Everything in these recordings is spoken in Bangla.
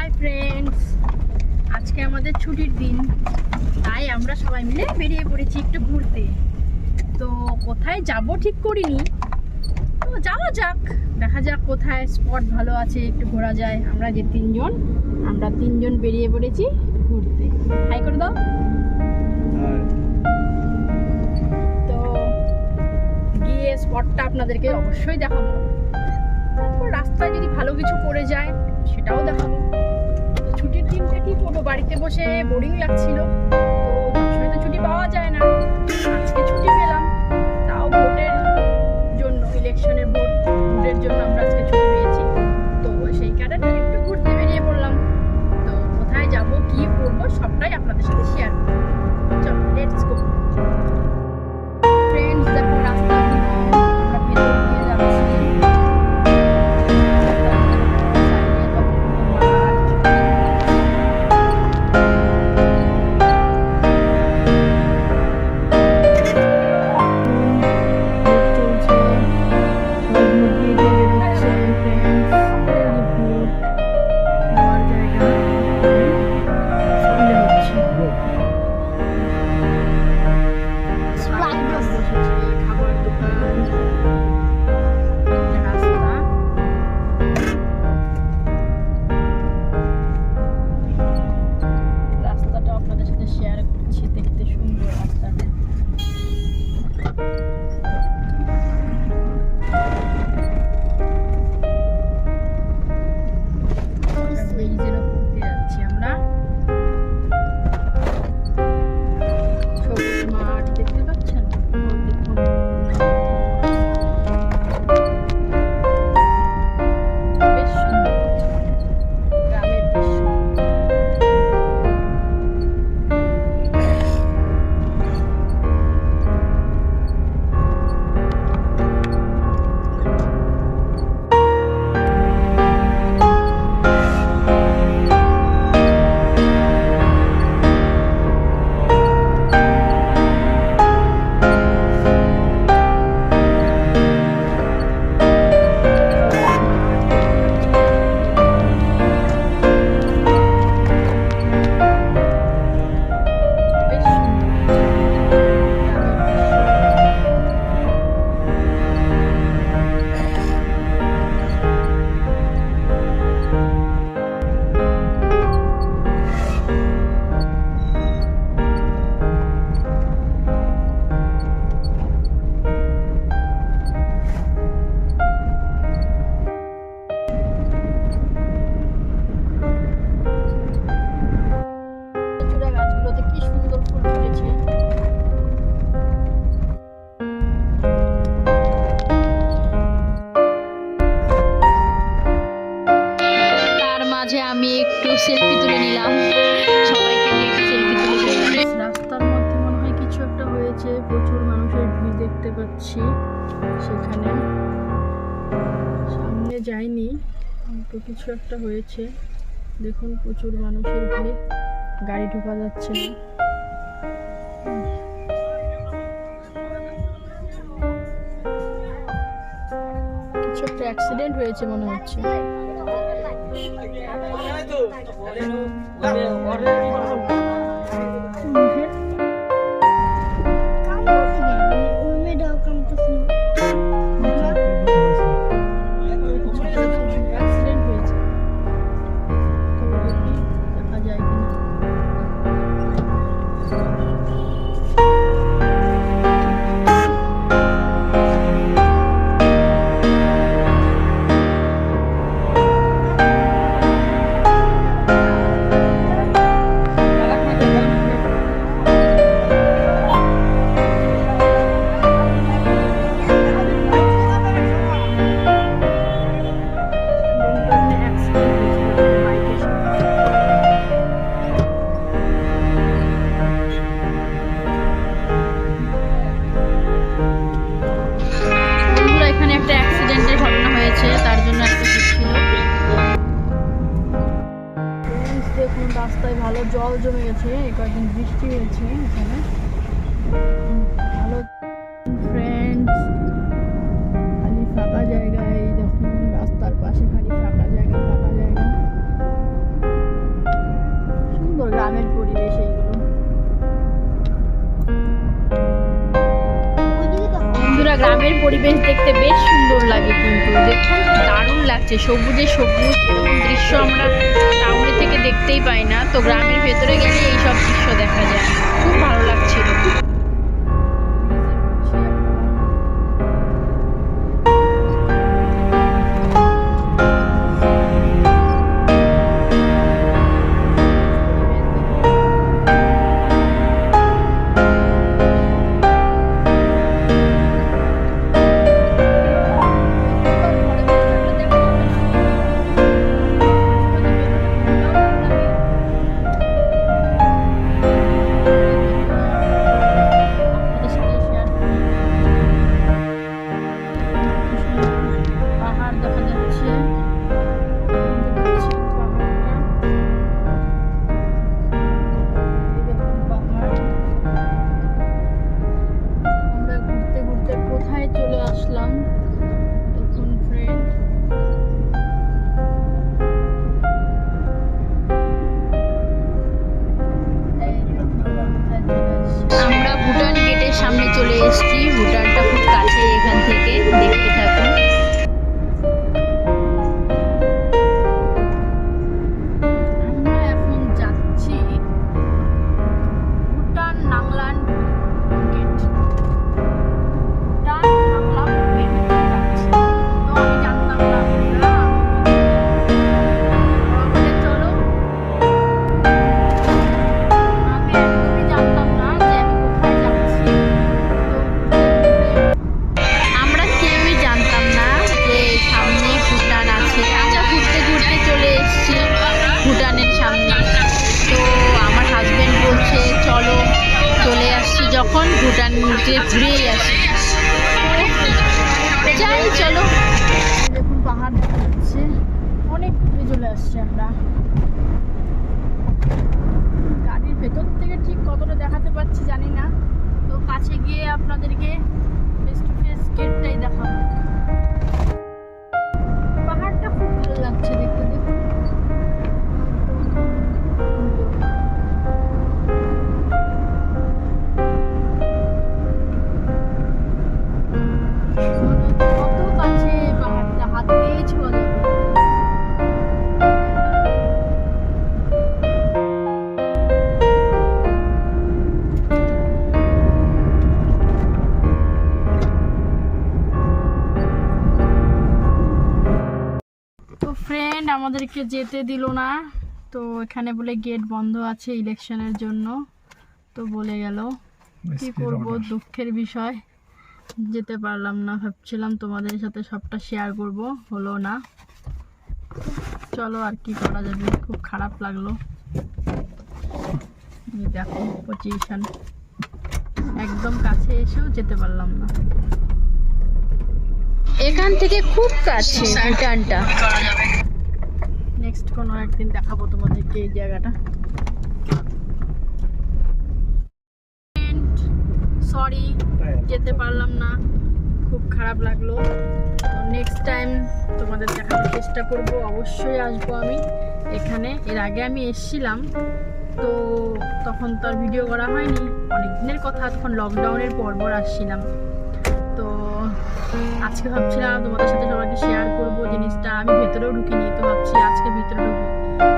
হাই ফ্রেন্ডস, আজকে আমাদের ছুটির দিন, তাই আমরা সবাই মিলে বেরিয়ে পড়েছি একটু ঘুরতে। তো কোথায় যাব ঠিক করিনি, তো যাওয়া যাক, দেখা যাক কোথায় স্পট ভালো আছে একটু ঘোরা যায়। আমরা তিনজন বেরিয়ে পড়েছি ঘুরতে। হাই করে দাও। তো গিয়ে স্পটটা আপনাদেরকে অবশ্যই দেখাবো, তারপর রাস্তায় যদি ভালো কিছু পড়ে যায় সেটাও দেখাবো। তো ছুটির দিনটা কি করবো, বাড়িতে বসে বোরিং লাগছিল, তো সবসময় তো ছুটি পাওয়া যায় না। আজকে ছুটি পেলাম, তাও ভোটের জন্য, ইলেকশনের ভোটের জন্য আমরা আজকে ছুটি পেয়েছি। তো সেই কারণে একটু ঘুরতে বেরিয়ে পড়লাম। তো কোথায় যাব, কি করবো, সবটাই আপনাদের সাথে শেয়ার করবো। চলো লেটস গো। ফ্রেন্ডস দেখো, রাস্তাগুলো আমরা ভেতর দিয়ে যাচ্ছি। আমি একটু সেলফি তুলে নিলাম, সবাইকে নিয়ে একটু সেলফি তুলে নিলাম। রাস্তার মধ্যে মনে হয় কিছু একটা হয়েছে, প্রচুর মানুষের ভিড় দেখতে পাচ্ছি। সেখানে সামনে যাইনি, তো কিছু একটা হয়েছে। দেখুন প্রচুর মানুষের ভিড়, গাড়ি ঢোকা যাচ্ছে না। কিছু একটা অ্যাক্সিডেন্ট হয়েছে মনে হচ্ছে। দেখুন রাস্তায় ভালো জল জমে গেছে, কয়েকদিন বৃষ্টি হয়েছে এখানে ভালো। ফ্রেন্ডস, খালি ফাঁকা জায়গায় দেখুন, রাস্তার পাশে খালি ফাঁকা জায়গা। পরিবেশ দেখতে বেশ সুন্দর লাগে, কিন্তু দেখুন দারুণ লাগছে, সবুজে সবুজ। এরকম দৃশ্য আমরা টাউনে থেকে দেখতেই পাই না, তো গ্রামের ভেতরে গেলে এইসব দৃশ্য দেখা যায়। খুব ভালো লাগছিল। আমরা ভুটান গেটের সামনে চলে এসেছি। ভুটানটা খুব কাছে এখান থেকে, দেখতে থাকুন। আমরা এখন যাচ্ছি ভুটান নাংলান গেট। ভুটান নাংলান গেট যাচ্ছি। তো আমি জানতাম না, চলো, আমি একদমই জানতাম না যে আমি কোথায় যাচ্ছি। আমরা কেউই জানতাম না যে সামনে ভুটান আছে। আমরা ঘুরতে ঘুরতে চলে এসেছি ভুটানের সামনে। তো আমার হাজবেন্ড বলছে চলো, চলে আসছি যখন ভুটান ঘুরেই আসি। যাই চলো। দেখুন পাহাড় দেখা যাচ্ছে, অনেক ঘুরে চলে আসছি আমরা। গাড়ির ভেতর থেকে ঠিক কতটা দেখাতে পারছি জানি না, তো কাছে গিয়ে আপনাদেরকে ফেস টু ফেস গেটটাই দেখাবো। পাহাড়টা খুব ভালো লাগছে দেখতে, দেখুন। কত কাছে পাহাড়টা, হাত দিয়েই ছোঁয়া যাবে। তো ফ্রেন্ড আমাদেরকে যেতে দিল না, তো এখানে বলে গেট বন্ধ আছে ইলেকশনের জন্য, তো বলে গেল। কি করব, দুঃখের বিষয়, যেতে পারলাম না। ভাবছিলাম তোমাদের সাথে সবটা শেয়ার করব, হলো না। চলো, আর কি করা যাবে, খুব খারাপ লাগলো। দেখো পজিশন, একদম কাছে এসেও যেতে পারলাম না। এখান থেকে খুব কাছে ভুটানটা। নেক্সট কোনো একদিন দেখাবো তোমাদেরকে এই জায়গাটা। সরি, যেতে পারলাম না, খুব খারাপ লাগলো। তো নেক্সট টাইম তোমাদের দেখানোর চেষ্টা করব, অবশ্যই আসবো আমি এখানে। এর আগে আমি এসেছিলাম, তো তখন তো আর ভিডিও করা হয়নি, অনেক দিনের কথা, তখন লকডাউনের পরপর আসছিলাম। তো আজকে ভাবছিলাম তোমাদের সাথে সবাইকে শেয়ার করব জিনিসটা। আমি ভেতরেও ঢুকিনি, তো ভাবছি আজকে ভেতরে ঢুকি।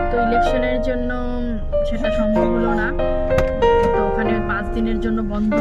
তো ইলেকশনের জন্য সেটা সম্ভব হলো না, তো ওখানে 5 দিনের জন্য বন্ধ।